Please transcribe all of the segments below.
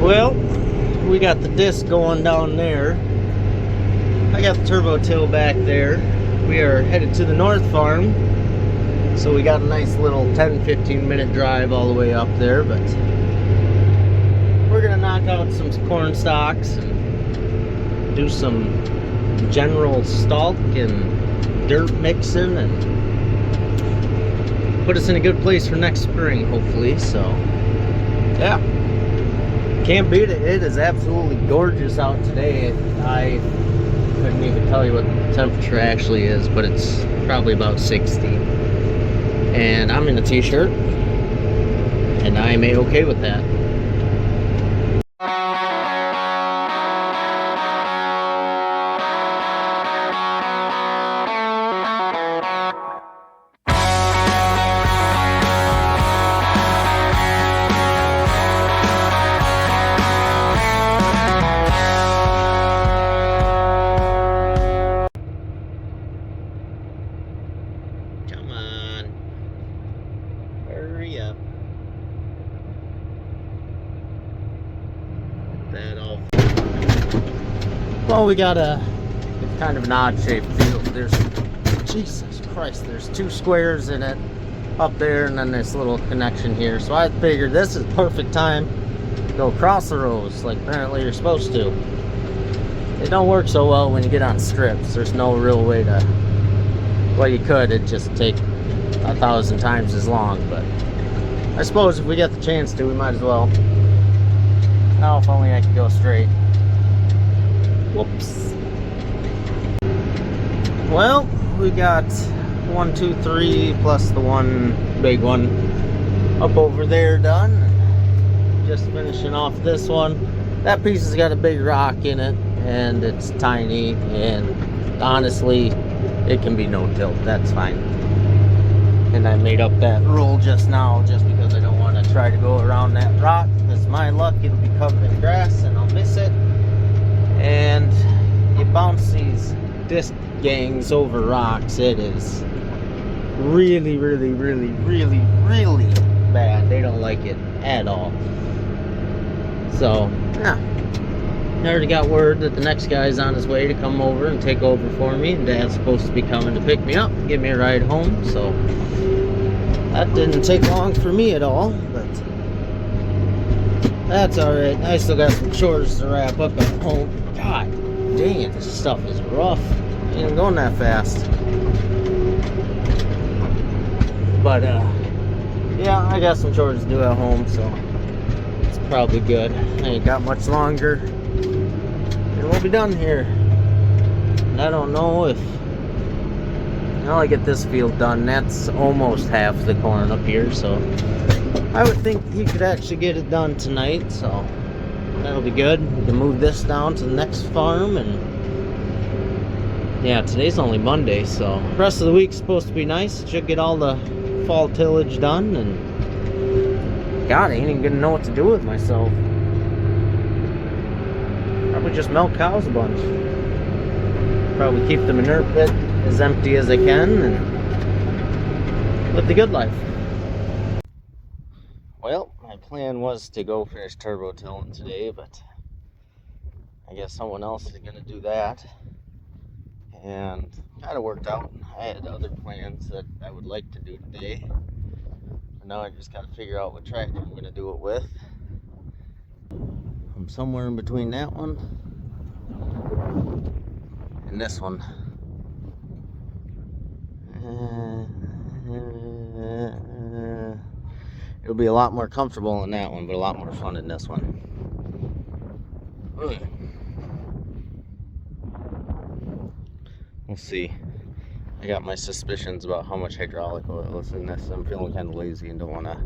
Well, we got the disc going down there. I got the turbo till back there. We are headed to the North Farm. So we got a nice little 10-15 minute drive all the way up there, but we're gonna knock out some corn stalks and do some general stalk and dirt mixing and put us in a good place for next spring, hopefully. So yeah, can't beat it. It is absolutely gorgeous out today. I couldn't even tell you what the temperature actually is, but it's probably about 60. And I'm in a t-shirt, and I'm a-okay with that. Come on. Hurry up. That all. Well, we got it's kind of an odd shaped field. There's, Jesus Christ, there's two squares in it up there, and then this little connection here. So I figured this is perfect time to go across the rows like apparently you're supposed to. It don't work so well when you get on strips. There's no real way to, well, you could, it'd just take 1,000 times as long, but I suppose if we get the chance to, we might as well. Now, if only I could go straight. Whoops. Well, we got 1, 2, 3 plus the one big one up over there done. Just finishing off this one. That piece has got a big rock in it, and it's tiny, and honestly, it can be no tilt. That's fine. And I made up that rule just now just because I don't want to try to go around that rock, because my luck, it'll be covered in grass and I'll miss it. And you bounce these disc gangs over rocks, it is really, really, really, really, really bad. They don't like it at all. So, yeah. I already got word that the next guy's on his way to come over and take over for me, and Dad's supposed to be coming to pick me up and give me a ride home, so that didn't take long for me at all, but that's alright. I still got some chores to wrap up at home. God dang it, this stuff is rough. Ain't even going that fast. But yeah, I got some chores to do at home, so it's probably good. I ain't got much longer, and we'll be done here. And I don't know if I'll get this field done. That's almost half the corn up here, so I would think he could actually get it done tonight, so that'll be good. We can move this down to the next farm, and yeah, today's only Monday, so the rest of the week's supposed to be nice. Should get all the fall tillage done, and God, I ain't even gonna know what to do with myself. Probably just milk cows a bunch. Probably keep the manure pit as empty as I can and live the good life. Well, my plan was to go finish turbo tilling today, but I guess someone else is gonna do that, and kind of worked out. I had other plans that I would like to do today, but now I just gotta figure out what tractor I'm gonna do it with. I'm somewhere in between that one and this one. It'll be a lot more comfortable in that one, but a lot more fun in this one. We'll see. I got my suspicions about how much hydraulic oil is in this. I'm feeling kind of lazy and don't want to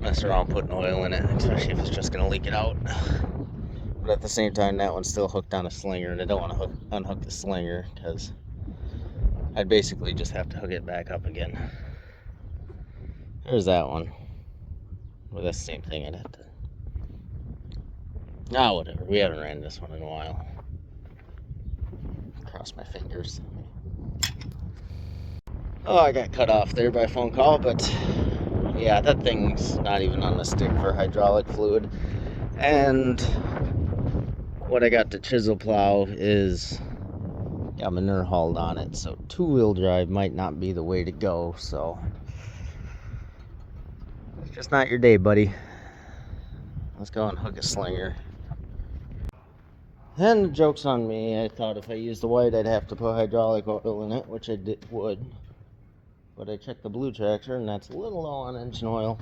mess around putting oil in it, especially if it's just going to leak it out. But at the same time, that one's still hooked on a slinger, and I don't want to unhook the slinger, because I'd basically just have to hook it back up again. There's that one. Well, that's the same thing. I'd have to. Ah, whatever. We haven't ran this one in a while. Cross my fingers. Oh, I got cut off there by a phone call, but yeah, that thing's not even on the stick for hydraulic fluid. And what I got to chisel plow is got manure hauled on it, so two-wheel drive might not be the way to go. So it's just not your day, buddy. Let's go and hook a slinger. And the joke's on me. I thought if I used the white, I'd have to put hydraulic oil in it, which I would. But I checked the blue tractor, and that's a little low on engine oil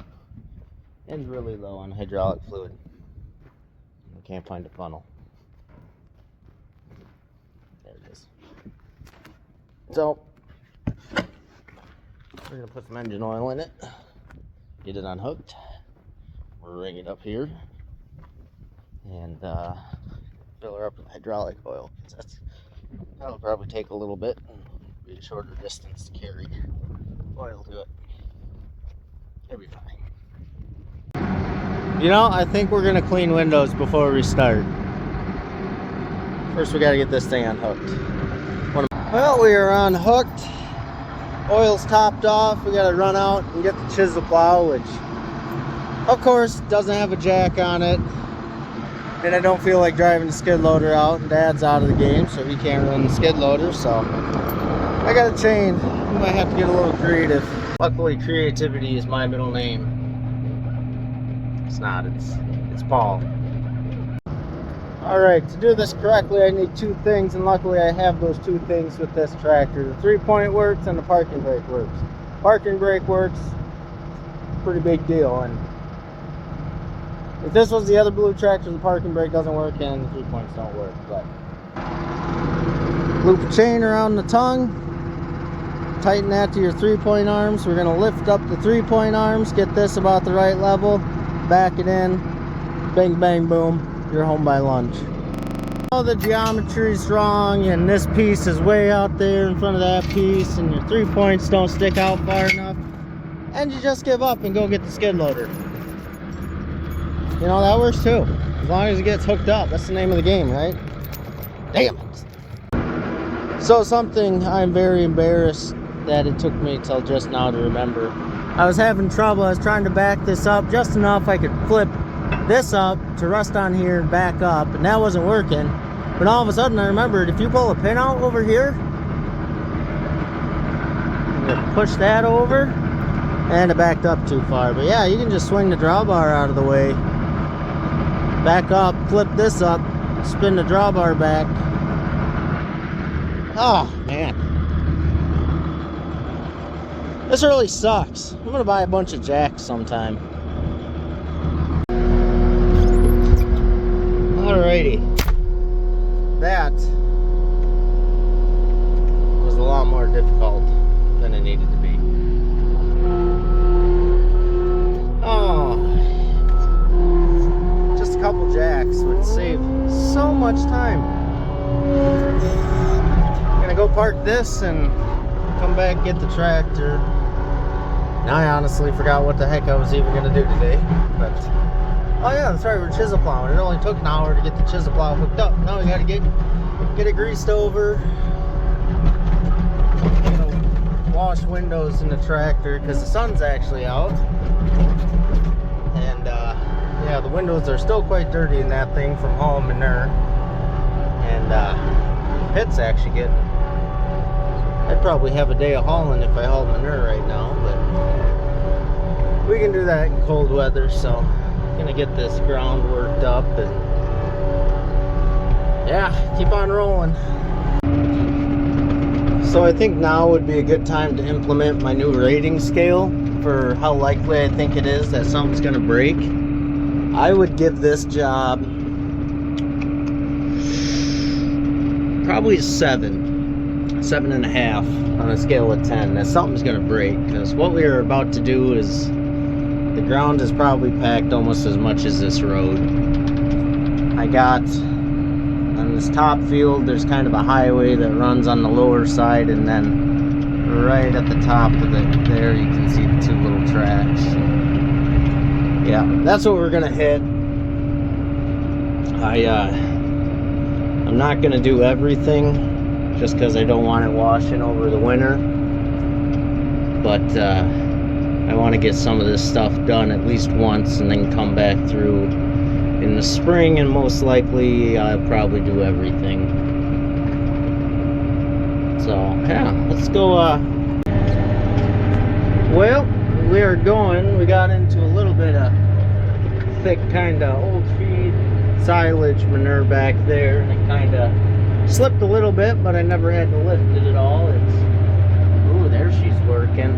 and really low on hydraulic fluid. I can't find a funnel. There it is. So, we're going to put some engine oil in it, get it unhooked, ring it up here, and fill her up with hydraulic oil. That'll probably take a little bit and be a shorter distance to carry oil to it. It'll be fine. You know, I think we're gonna clean windows before we start. First we gotta get this thing unhooked. Well, we are unhooked. Oil's topped off. We gotta run out and get the chisel plow, which of course doesn't have a jack on it. And I don't feel like driving the skid loader out, and Dad's out of the game, so he can't run the skid loader, so I got a chain. We might have to get a little creative. Luckily, creativity is my middle name. It's not, it's Paul. Alright, to do this correctly, I need two things, and luckily I have those two things with this tractor. The 3-point works and the parking brake works. Parking brake works, pretty big deal, and if this was the other blue tractor, the parking brake doesn't work and the 3 points don't work. But loop a chain around the tongue, tighten that to your 3-point arms. We're going to lift up the 3-point arms, get this about the right level, back it in, bang bang boom, you're home by lunch. All the geometry's wrong, and this piece is way out there in front of that piece, and your 3 points don't stick out far enough, and you just give up and go get the skid loader. You know, that works too. As long as it gets hooked up. That's the name of the game, right? Damn it. So something I'm very embarrassed that it took me till just now to remember. I was having trouble. I was trying to back this up just enough I could flip this up to rust on here and back up, and that wasn't working. But all of a sudden I remembered, if you pull a pin out over here, you push that over, and it backed up too far. But yeah, you can just swing the drawbar out of the way, back up, flip this up, spin the drawbar back. Oh man, this really sucks. I'm gonna buy a bunch of jacks sometime. Alrighty, that was a lot more difficult than it needed to be. Oh, just a couple jacks would save so much time. I'm gonna go park this and come back and get the tractor. Now I honestly forgot what the heck I was even gonna do today, but oh yeah, that's right, we're chisel plowing. It only took an hour to get the chisel plow hooked up. Now we gotta get it greased over. I'm gonna wash windows in the tractor because the sun's actually out. And yeah, the windows are still quite dirty in that thing from hauling manure. And the pit's actually getting, I'd probably have a day of hauling if I hauled manure right now, but we can do that in cold weather. So gonna get this ground worked up and yeah, keep on rolling. So I think now would be a good time to implement my new rating scale for how likely I think it is that something's gonna break. I would give this job probably 7.5 on a scale of 10, that something's gonna break, because what we are about to do is, the ground is probably packed almost as much as this road. I got, on this top field, there's kind of a highway that runs on the lower side, and then right at the top of it there you can see the 2 little tracks. Yeah, that's what we're gonna hit. I'm not gonna do everything just because I don't want it washing over the winter, but I want to get some of this stuff done at least once and then come back through and in the spring, and most likely I'll probably do everything. So yeah, let's go. Well, we are going. We got into a little bit of thick kind of old feed silage manure back there, and it kind of slipped a little bit, but I never had to lift it at all. It's, ooh, there she's working.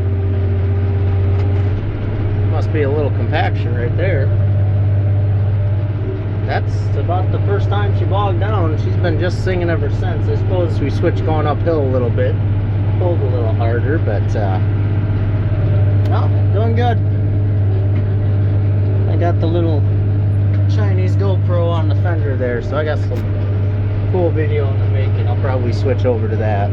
Must be a little compaction right there. That's about the first time she bogged down. She's been just singing ever since. I suppose we switched going uphill a little bit, pulled a little harder, but no, doing good. I got the little Chinese GoPro on the fender there, so I got some cool video in the making. I'll probably switch over to that.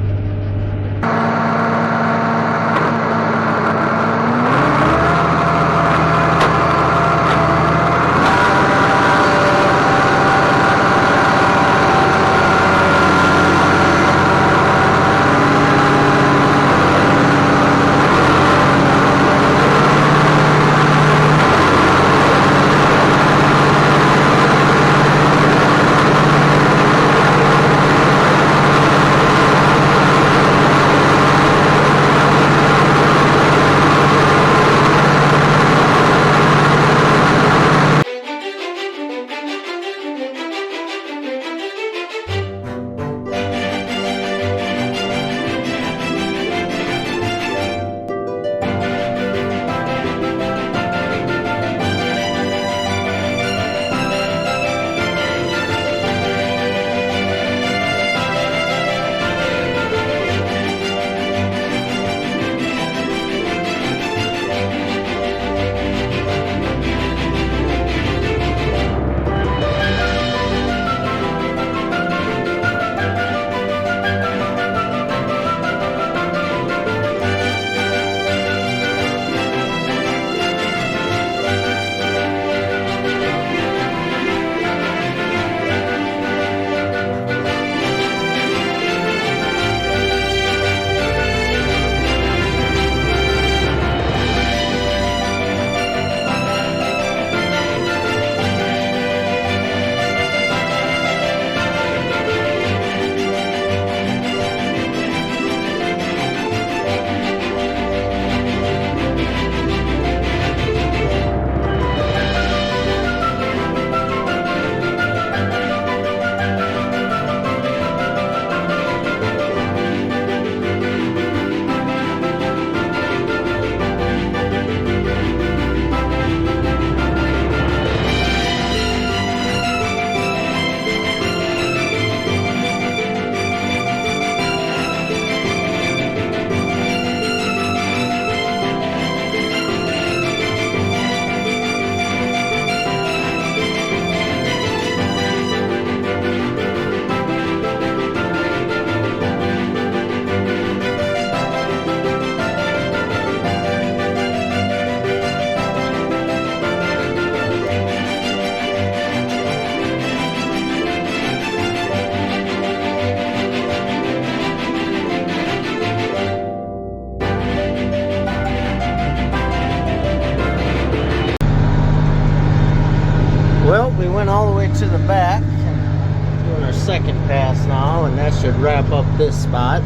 Well, we went all the way to the back, doing our second pass now, and that should wrap up this spot.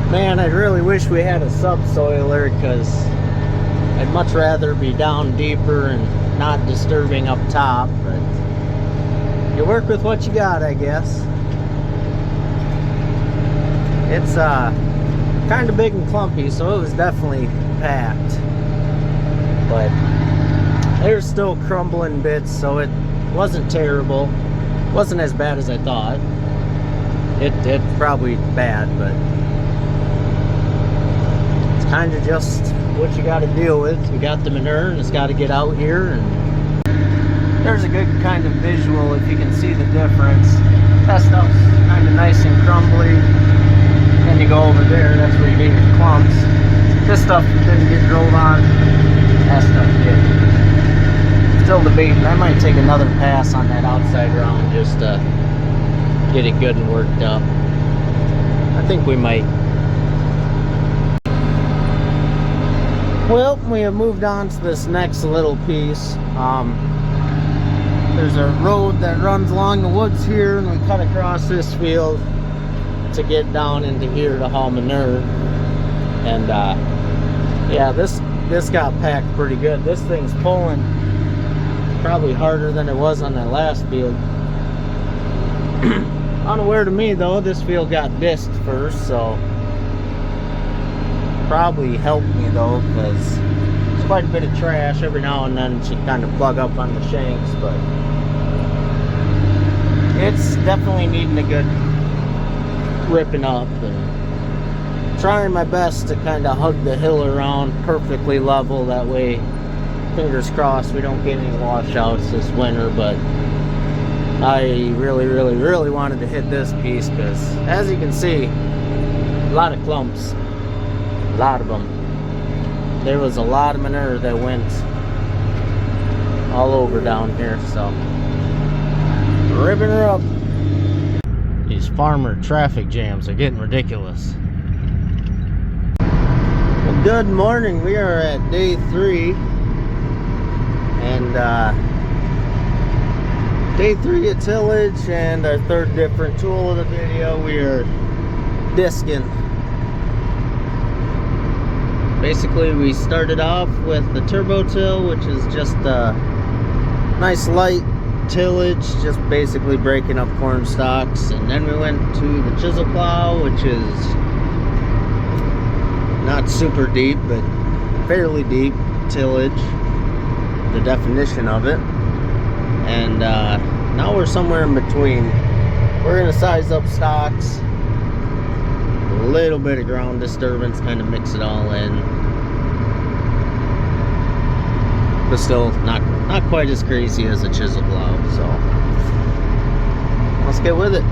Man, I really wish we had a subsoiler, because I'd much rather be down deeper and not disturbing up top, but you work with what you got, I guess. It's kind of big and clumpy, so it was definitely packed, but there's still crumbling bits, so it wasn't terrible. Wasn't as bad as I thought. It probably bad, but it's kind of just what you got to deal with. We got the manure, and it's got to get out here, and there's a good kind of visual if you can see the difference. That stuff's kind of nice and crumbly. Then you go over there, that's where you get your clumps. This stuff didn't get drilled on. That stuff did. Still debating. I might take another pass on that outside round just to get it good and worked up. I think we might. Well, we have moved on to this next little piece. there's a road that runs along the woods here, and we cut across this field to get down into here to haul manure. And yeah, this got packed pretty good. This thing's pulling probably harder than it was on that last field. Unaware to me though, this field got disked first, so probably helped me though, because it's quite a bit of trash. Every now and then she kind of plug up on the shanks, but it's definitely needing a good ripping up, and trying my best to kind of hug the hill around perfectly level. That way, fingers crossed, we don't get any washouts this winter. But I really wanted to hit this piece, because as you can see, a lot of clumps, a lot of them. There was a lot of manure that went all over down here, so ripping her up. These farmer traffic jams are getting ridiculous. Well, good morning. We are at day 3, and day 3 at tillage, and our third different tool of the video. We are disking. Basically, we started off with the turbo till, which is just a nice light tillage, just basically breaking up corn stalks. And then we went to the chisel plow, which is not super deep but fairly deep tillage, the definition of it. And now we're somewhere in between. We're gonna size up stalks, a little bit of ground disturbance, kind of mix it all in, but still not quite as crazy as a chisel plow. So let's get with it.